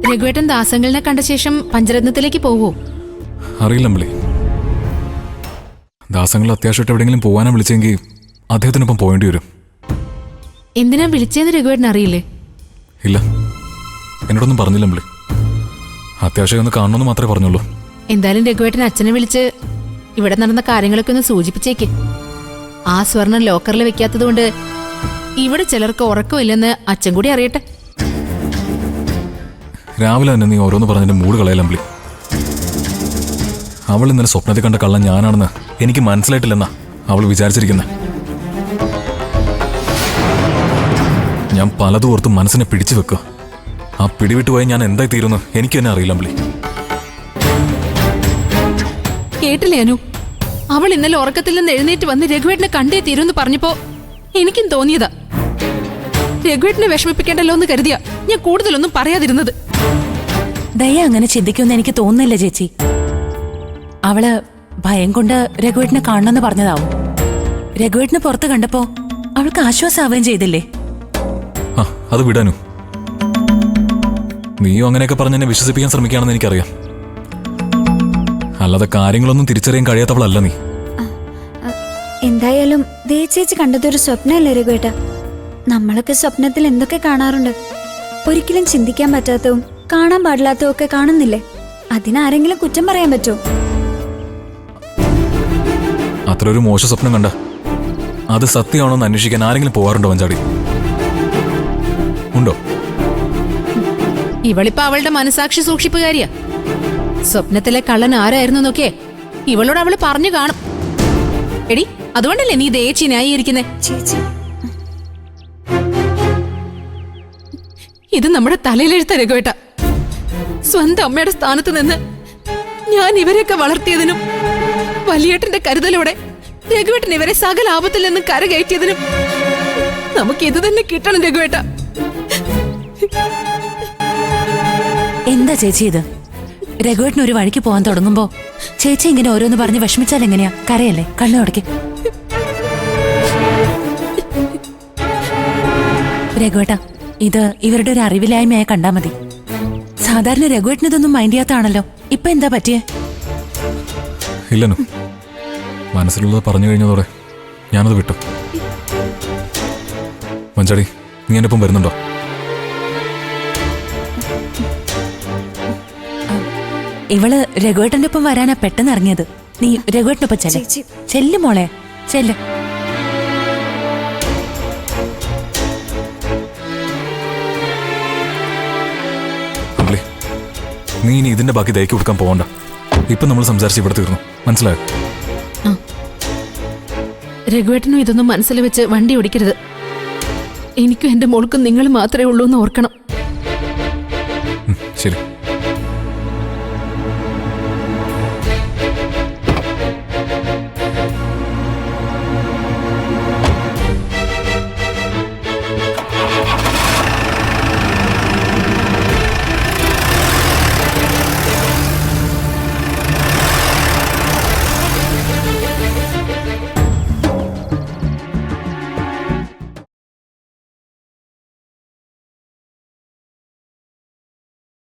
രഘുവേട്ടൻ ദാസങ്ങളിനെ കണ്ട ശേഷം പഞ്ചരത്നത്തിലേക്ക് പോവോ? അറിയില്ല അമ്പിളി. ദാസങ്ങൾ അത്യാവശ്യമായിട്ട് എവിടെയെങ്കിലും പോകാനാ വിളിച്ചെങ്കിൽ അദ്ദേഹത്തിനൊപ്പം പോകേണ്ടി വരും. എന്തിനാ വിളിച്ചതെന്ന് രഘുവേട്ടൻ അറിയില്ലേ? ഇല്ല, എന്നോടൊന്നും പറഞ്ഞില്ല അമ്പിളി. അത്യാവശ്യം ഒന്ന് കാണണമെന്ന് മാത്രമേ പറഞ്ഞുള്ളൂ. എന്തായാലും രഘുവേട്ടൻ അച്ഛനെ വിളിച്ച് ഇവിടെ നടന്ന കാര്യങ്ങളൊക്കെ ഒന്ന് സൂചിപ്പിച്ചേക്ക്. ആ സ്വർണം ലോക്കറിൽ വെക്കാത്തത് കൊണ്ട് ഇവിടെ ചിലർക്ക് ഉറക്കമില്ലെന്ന് അച്ഛൻ കൂടി അറിയട്ടെ. രാവിലെ തന്നെ നീ ഓരോന്ന് പറഞ്ഞതിന്റെ മൂഡ് കളയല്ല അമ്പിളി. അവൾ ഇന്നലെ സ്വപ്നത്തിൽ കണ്ട കള്ളൻ ഞാനാണെന്ന് എനിക്ക് മനസ്സിലായിട്ടില്ലെന്നാ അവൾ വിചാരിച്ചിരിക്കുന്നത്. ഞാൻ പലതും ഓർത്ത് മനസ്സിനെ പിടിച്ചു വെക്കുക. ആ പിടിവിട്ടുപോയി ഞാൻ എന്തായി തീരുന്നു എനിക്ക് തന്നെ അറിയില്ല അമ്പിളി. കേട്ടില്ലേ അനു? അവൾ ഇന്നലെ ഉറക്കത്തിൽ നിന്ന് എഴുന്നേറ്റ് വന്ന് രഘുവേട്ടനെ കണ്ടേ തീരുമെന്ന് പറഞ്ഞപ്പോ എനിക്കും തോന്നിയതാ. രഘുവേട്ടനെ വിഷമിപ്പിക്കേണ്ടല്ലോ എന്ന് കരുതിയാ ഞാൻ കൂടുതലൊന്നും പറയാതിരുന്നത്. ദയ അങ്ങനെ ചിന്തിക്കുമെന്ന് എനിക്ക് തോന്നുന്നില്ല ചേച്ചി. അവള് ഭയം കൊണ്ട് രഘുവേട്ടനെ കാണണമെന്ന് പറഞ്ഞതാവും. രഘുവേട്ടനെ പുറത്ത് കണ്ടപ്പോ അവൾക്ക് ആശ്വാസമാവുകയും ചെയ്തില്ലേ? ആ, അത് വിടാനു. നീയും അങ്ങനെയൊക്കെ പറഞ്ഞ് എന്നെ വിശ്വസിപ്പിക്കാൻ ശ്രമിക്കുകയാണെന്ന് എനിക്കറിയാം. അല്ലാതെ കാര്യങ്ങളൊന്നും തിരിച്ചറിയാൻ കഴിയാത്തവളല്ല നീ. എന്തായാലും ദേ ചേച്ചി കണ്ടതൊരു സ്വപ്നമല്ലേ രഘുവേട്ട? നമ്മളൊക്കെ സ്വപ്നത്തിൽ എന്തൊക്കെ കാണാറുണ്ട്. ഒരിക്കലും ചിന്തിക്കാൻ പറ്റാത്തതും കാണാൻ പാടില്ലാത്തതും ഒക്കെ കാണുന്നില്ലേ? അതിനാരെങ്കിലും കുറ്റം പറയാൻ പറ്റുമോ? അത്ര ഒരു മോശ സ്വപ്നം കണ്ട അത് സത്യമാണോ എന്ന് അന്വേഷിക്കാൻ ആരെങ്കിലും പോവാറുണ്ടോ മഞ്ചാടി? ഉണ്ടോ? ഇവളിപ്പോ അവളുടെ മനസാക്ഷി സൂക്ഷിപ്പുകാരിയാ. സ്വപ്നത്തിലെ കള്ളൻ ആരായിരുന്നു എന്നൊക്കെ ഇവളോട് അവള് പറഞ്ഞു കാണും. എടി, അതുകൊണ്ടല്ലേ നീ ദേച്ചി ന്യായീകരിക്കുന്നേ? ചേച്ചി, ഇത് നമ്മുടെ തലയിലെഴുത്ത രഘുവേട്ട. സ്വന്തം അമ്മയുടെ സ്ഥാനത്ത് നിന്ന് ഞാൻ ഇവരെയൊക്കെ വളർത്തിയതിനും വലിയേട്ടന്റെ കരുതലോടെ രഘുവേട്ടൻ ഇവരെ സകല ആപത്തിൽ നിന്നും കരകയറ്റിയതിനും നമുക്ക് ഇത് തന്നെ കിട്ടണം രഘുവേട്ട. എന്താ ചേച്ചി ഇത്? രഘുവേട്ടൻ ഒരു വഴിക്ക് പോകാൻ തുടങ്ങുമ്പോ ചേച്ചി ഇങ്ങനെ ഓരോന്ന് പറഞ്ഞ് വിഷമിച്ചാൽ എങ്ങനെയാ? കരയല്ലേ? കണ്ണു അടയ്ക്ക്. രഘുവേട്ട, ഇത് ഇവരുടെ ഒരു അറിവില്ലായ്മയായി കണ്ടാ മതി. സാധാരണ രഘുവേട്ടൻ ഇതൊന്നും മൈൻഡ് ചെയ്യാത്താണല്ലോ. ഇപ്പൊ എന്താ പറ്റിയേ? ഇല്ലനു, മനസ്സിലുള്ളത് പറഞ്ഞു കഴിഞ്ഞതോടെ ഞാനത് വിട്ടു. മഞ്ചാടി, നീ എന്നെ ഇപ്പം വരുന്നുണ്ടോ? ഇവള് രഘുവേട്ടന്റെ ഒപ്പം വരാനാ പെട്ടെന്ന് ഇറങ്ങിയത്. നീ രഘുവേട്ടനൊപ്പം ചെല്ല്. ചെല്ല് മോളെ, ചെല്ല്. അമ്പിളി, നീ ഇനി ഇതിന്റെ ബാക്കി ദയക്ക് കൊടുക്കാൻ പോകണ്ട. ഇപ്പൊ നമ്മൾ സംസാരിച്ച് ഇവിടെ തീർന്നു, മനസ്സിലായോ? രഘുവേട്ടനും ഇതൊന്നും മനസ്സിൽ വെച്ച് വണ്ടി ഓടിക്കരുത്. എനിക്കും എന്റെ മോൾക്കും നിങ്ങൾ മാത്രമേ ഉള്ളൂ എന്ന് ഓർക്കണം.